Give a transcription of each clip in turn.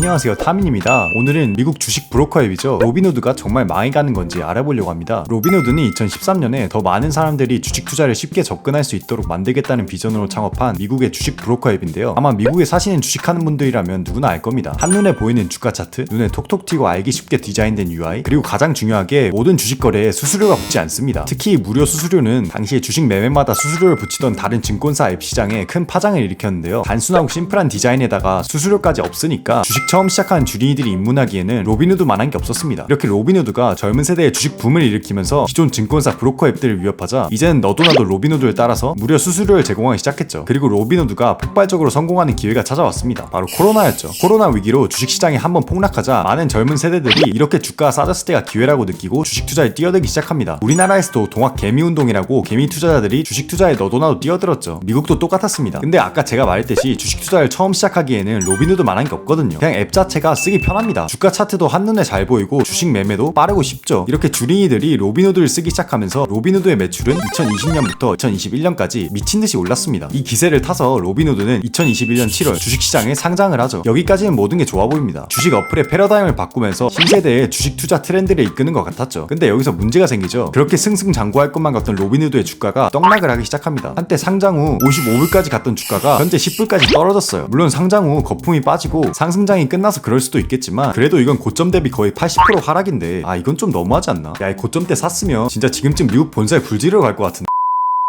안녕하세요, 타민입니다. 오늘은 미국 주식 브로커 앱이죠, 로빈후드가 정말 망해 가는 건지 알아보려고 합니다. 로빈후드는 2013년에 더 많은 사람들이 주식 투자를 쉽게 접근할 수 있도록 만들겠다는 비전으로 창업한 미국의 주식 브로커 앱인데요. 아마 미국에 사시는 주식하는 분들이라면 누구나 알 겁니다. 한눈에 보이는 주가 차트, 눈에 톡톡 튀고 알기 쉽게 디자인된 UI, 그리고 가장 중요하게 모든 주식 거래에 수수료가 붙지 않습니다. 특히 무료 수수료는 당시에 주식 매매마다 수수료를 붙이던 다른 증권사 앱 시장에 큰 파장을 일으켰는데요. 단순하고 심플한 디자인에다가 수수료까지 없으니까 주식 처음 시작하는 주린이들이 입문하기에는 로빈후드만한 게 없었습니다. 이렇게 로빈후드가 젊은 세대의 주식 붐을 일으키면서 기존 증권사 브로커 앱들을 위협하자 이제는 너도 나도 로빈후드를 따라서 무료 수수료를 제공하기 시작했죠. 그리고 로빈후드가 폭발적으로 성공하는 기회가 찾아왔습니다. 바로 코로나였죠. 코로나 위기로 주식시장이 한번 폭락하자 많은 젊은 세대들이 이렇게 주가가 싸졌을 때가 기회라고 느끼고 주식 투자에 뛰어들기 시작합니다. 우리나라에서도 동학 개미운동이라고 개미 투자자들이 주식 투자에 너도 나도 뛰어들었죠. 미국도 똑같았습니다. 근데 아까 제가 말했듯이 주식 투자를 처음 시작하기에는 로빈후드만한 게 없거든요. 그냥 앱 자체가 쓰기 편합니다. 주가 차트도 한눈에 잘 보이고 주식 매매도 빠르고 쉽죠. 이렇게 주린이들이 로빈후드를 쓰기 시작하면서 로빈후드의 매출은 2020년부터 2021년까지 미친듯이 올랐습니다. 이 기세를 타서 로빈후드는 2021년 7월 주식시장에 상장을 하죠. 여기까지는 모든 게 좋아 보입니다. 주식 어플의 패러다임을 바꾸면서 신세대의 주식 투자 트렌드를 이끄는 것 같았죠. 근데 여기서 문제가 생기죠. 그렇게 승승장구할 것만 같던 로빈후드의 주가가 떡락을 하기 시작합니다. 한때 상장 후 55불까지 갔던 주가가 현재 10불까지 떨어졌어요. 물론 상장 후 거품이 빠지고 상승장이 끝나서 그럴 수도 있겠지만 그래도 이건 고점 대비 거의 80% 하락인데 이건 좀 너무하지 않나? 야, 이 고점 때 샀으면 진짜 지금쯤 미국 본사에 불지르러 갈 것 같은데.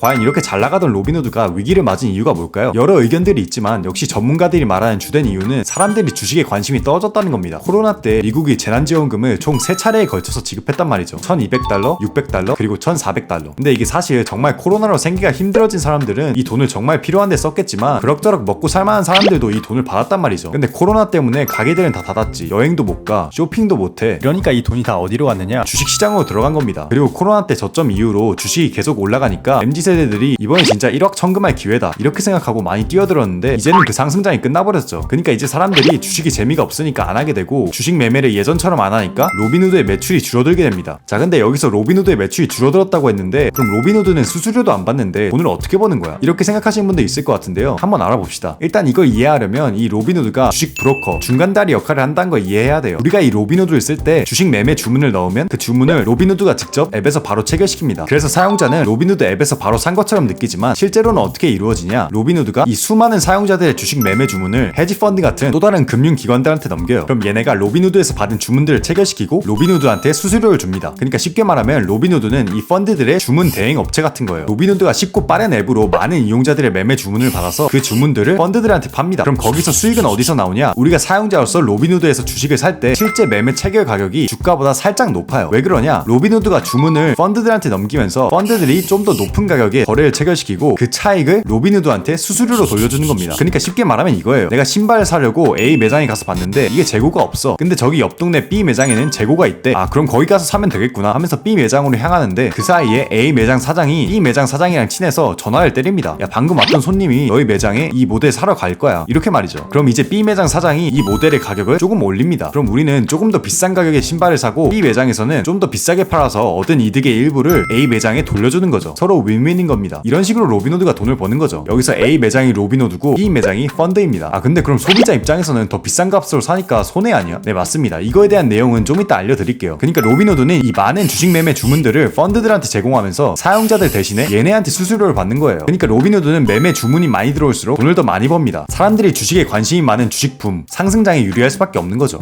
과연 이렇게 잘 나가던 로빈후드가 위기를 맞은 이유가 뭘까요? 여러 의견들이 있지만 역시 전문가들이 말하는 주된 이유는 사람들이 주식에 관심이 떨어졌다는 겁니다. 코로나 때 미국이 재난지원금을 총 3차례에 걸쳐서 지급했단 말이죠. $1,200, $600, 그리고 $1,400. 근데 이게 사실 정말 코로나로 생기가 힘들어진 사람들은 이 돈을 정말 필요한데 썼겠지만 그럭저럭 먹고 살만한 사람들도 이 돈을 받았단 말이죠. 근데 코로나 때문에 가게들은 다 닫았지, 여행도 못 가, 쇼핑도 못해. 이러니까 이 돈이 다 어디로 갔느냐? 주식시장으로 들어간 겁니다. 그리고 코로나 때 저점 이후로 주식이 계속 올라가니까 MZ세대들이 이번에 진짜 1억 천금할 기회다 이렇게 생각하고 많이 뛰어들었는데 이제는 그 상승장이 끝나버렸죠. 그러니까 이제 사람들이 주식이 재미가 없으니까 안 하게 되고 주식 매매를 예전처럼 안 하니까 로빈후드의 매출이 줄어들게 됩니다. 자, 근데 여기서 로빈후드의 매출이 줄어들었다고 했는데 그럼 로빈후드는 수수료도 안 받는데 돈을 어떻게 버는 거야? 이렇게 생각하시는 분도 있을 것 같은데요. 한번 알아봅시다. 일단 이걸 이해하려면 이 로빈후드가 주식 브로커, 중간다리 역할을 한다는 걸 이해해야 돼요. 우리가 이 로빈후드를 쓸 때 주식 매매 주문을 넣으면 그 주문을 로빈후드가 직접 앱에서 바로 체결시킵니다. 그래서 사용자는 로빈후드 앱에서 바로 산 것처럼 느끼지만 실제로는 어떻게 이루어지냐? 로빈후드가 이 수많은 사용자들의 주식 매매 주문을 헤지펀드 같은 또 다른 금융기관들한테 넘겨요. 그럼 얘네가 로빈후드에서 받은 주문들을 체결시키고 로빈후드한테 수수료를 줍니다. 그러니까 쉽게 말하면 로빈후드는 이 펀드들의 주문 대행 업체 같은 거예요. 로빈후드가 쉽고 빠른 앱으로 많은 이용자들의 매매 주문을 받아서 그 주문들을 펀드들한테 팝니다. 그럼 거기서 수익은 어디서 나오냐? 우리가 사용자로서 로빈후드에서 주식을 살 때 실제 매매 체결 가격이 주가보다 살짝 높아요. 왜 그러냐? 로빈후드가 주문을 펀드들한테 넘기면서 펀드들이 좀 더 높은 가격에 거래를 체결시키고 그 차익을 로빈후드한테 수수료로 돌려주는 겁니다. 그러니까 쉽게 말하면 이거예요. 내가 신발을 사려고 A 매장에 가서 봤는데 이게 재고가 없어. 근데 저기 옆 동네 B 매장에는 재고가 있대. 그럼 거기 가서 사면 되겠구나 하면서 B 매장으로 향하는데 그 사이에 A 매장 사장이 B 매장 사장이랑 친해서 전화를 때립니다. 야, 방금 왔던 손님이 너희 매장에 이 모델 사러 갈 거야. 이렇게 말이죠. 그럼 이제 B 매장 사장이 이 모델의 가격을 조금 올립니다. 그럼 우리는 조금 더 비싼 가격의 신발을 사고 B 매장에서는 좀 더 비싸게 팔아서 얻은 이득의 일부를 A 매장에 돌려주는 거죠. 서로 윈윈인 겁니다. 이런 식으로 로빈후드가 돈을 버는 거죠. 여기서 A 매장이 로빈후드고 B 매장이 펀드입니다. 근데 그럼 소비자 입장에서는 더 비싼 값으로 사니까 손해 아니야? 네, 맞습니다. 이거에 대한 내용은 좀 이따 알려드릴게요. 그러니까 로빈후드는 이 많은 주식 매매 주문들을 펀드들한테 제공하면서 사용자들 대신에 얘네한테 수수료를 받는 거예요. 그러니까 로빈후드는 매매 주문이 많이 들어올수록 돈을 더 많이 법니다. 사람들이 주식에 관심이 많은 주식품, 상승장에 유리할 수밖에 없는 거죠.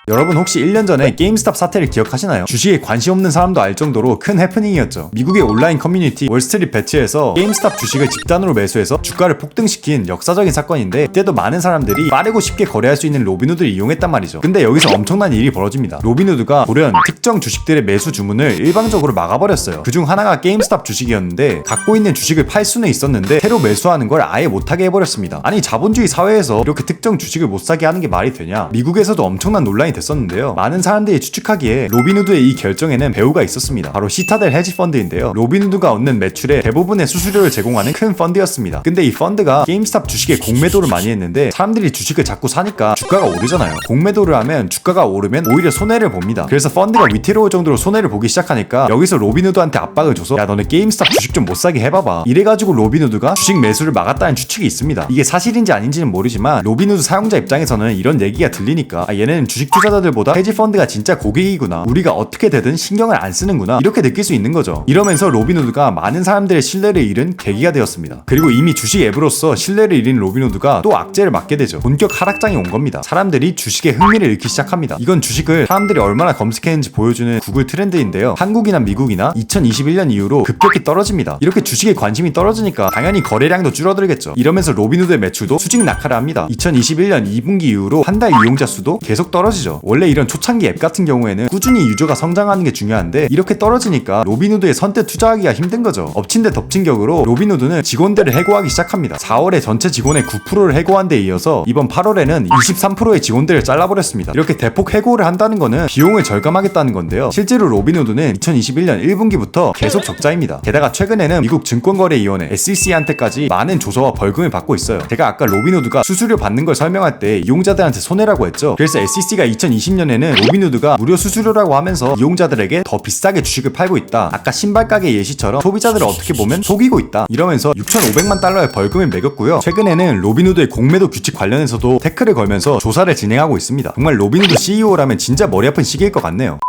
여러분 혹시 1년 전에 게임스탑 사태를 기억하시나요? 주식에 관심 없는 사람도 알 정도로 큰 해프닝이었죠. 미국의 온라인 커뮤니티 월스트리트 배츠에서 게임스탑 주식을 집단으로 매수해서 주가를 폭등시킨 역사적인 사건인데 그때도 많은 사람들이 빠르고 쉽게 거래할 수 있는 로빈후드를 이용했단 말이죠. 근데 여기서 엄청난 일이 벌어집니다. 로빈후드가 돌연 특정 주식들의 매수 주문을 일방적으로 막아버렸어요. 그중 하나가 게임스탑 주식이었는데 갖고 있는 주식을 팔 수는 있었는데 새로 매수하는 걸 아예 못하게 해버렸습니다. 아니, 자본주의 사회에서 이렇게 특정 주식을 못 사게 하는 게 말이 되냐? 미국에서도 엄청난 논란이 됐었는데요. 많은 사람들이 추측하기에 로빈후드의 이 결정에는 배우가 있었습니다. 바로 시타델 헤지펀드인데요. 로빈후드가 얻는 매출의 대부분의 수수료를 제공하는 큰 펀드였습니다. 근데 이 펀드가 게임스탑 주식에 공매도를 많이 했는데 사람들이 주식을 자꾸 사니까 주가가 오르잖아요. 공매도를 하면 주가가 오르면 오히려 손해를 봅니다. 그래서 펀드가 위태로울 정도로 손해를 보기 시작하니까 여기서 로빈후드한테 압박을 줘서 야 너네 게임스탑 주식 좀 못 사게 해봐봐. 이래가지고 로빈후드가 주식 매수를 막았다는 추측이 있습니다. 이게 사실인지 아닌지는 모르지만 로빈후드 사용자 입장에서는 이런 얘기가 들리니까 얘네는 주식 투자자들보다 헤지펀드가 진짜 고객이구나, 우리가 어떻게 되든 신경을 안 쓰는구나, 이렇게 느낄 수 있는 거죠. 이러면서 로빈후드가 많은 사람들의 신뢰를 잃은 계기가 되었습니다. 그리고 이미 주식 앱으로서 신뢰를 잃은 로빈후드가 또 악재를 맞게 되죠. 본격 하락장이 온 겁니다. 사람들이 주식에 흥미를 잃기 시작합니다. 이건 주식을 사람들이 얼마나 검색했는지 보여주는 구글 트렌드인데요. 한국이나 미국이나 2021년 이후로 급격히 떨어집니다. 이렇게 주식에 관심이 떨어지니까 당연히 거래량도 줄어들겠죠. 이러면서 로빈후드의 매출도 수직 낙하를 합니다. 2021년 2분기 이후로 한 달 이용자 수도 계속 떨어지죠. 원래 이런 초창기 앱 같은 경우에는 꾸준히 유저가 성장하는 게 중요한데 이렇게 떨어지니까 로빈후드에 선뜻 투자하기가 힘든 거죠. 엎친 데 덮친 격으로 로빈후드는 직원들을 해고하기 시작합니다. 4월에 전체 직원의 9%를 해고한 데 이어서 이번 8월에는 23%의 직원들을 잘라버렸습니다. 이렇게 대폭 해고를 한다는 거는 비용을 절감하겠다는 건데요. 실제로 로빈후드는 2021년 1분기부터 계속 적자입니다. 게다가 최근에는 미국 증권거래위원회 SEC한테까지 많은 조서와 벌금을 받고 있어요. 제가 아까 로빈후드가 수수료 받는 걸 설명할 때 이용자들한테 손해라고 했죠. 그래서 SEC가 2020년에는 로빈후드가 무료 수수료라고 하면서 이용자들에게 더 비싸게 주식을 팔고 있다, 아까 신발 가게 예시처럼 소비자들을 어떻게 보면 속이고 있다, 이러면서 6,500만 달러의 벌금을 매겼고요. 최근에는 로빈후드의 공매도 규칙 관련해서도 태클을 걸면서 조사를 진행하고 있습니다. 정말 로빈후드 CEO라면 진짜 머리 아픈 시기일 것 같네요.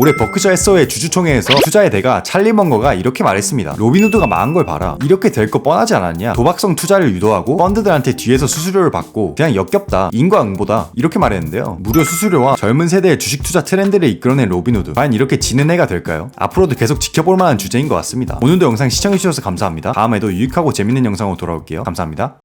올해 버크셔 해서웨이 주주총회에서 투자의 대가 찰리 먼거가 이렇게 말했습니다. 로빈후드가 망한 걸 봐라. 이렇게 될 거 뻔하지 않았냐. 도박성 투자를 유도하고 펀드들한테 뒤에서 수수료를 받고 그냥 역겹다, 인과응보다, 이렇게 말했는데요. 무료 수수료와 젊은 세대의 주식 투자 트렌드를 이끌어낸 로빈후드, 과연 이렇게 지는 해가 될까요? 앞으로도 계속 지켜볼 만한 주제인 것 같습니다. 오늘도 영상 시청해주셔서 감사합니다. 다음에도 유익하고 재밌는 영상으로 돌아올게요. 감사합니다.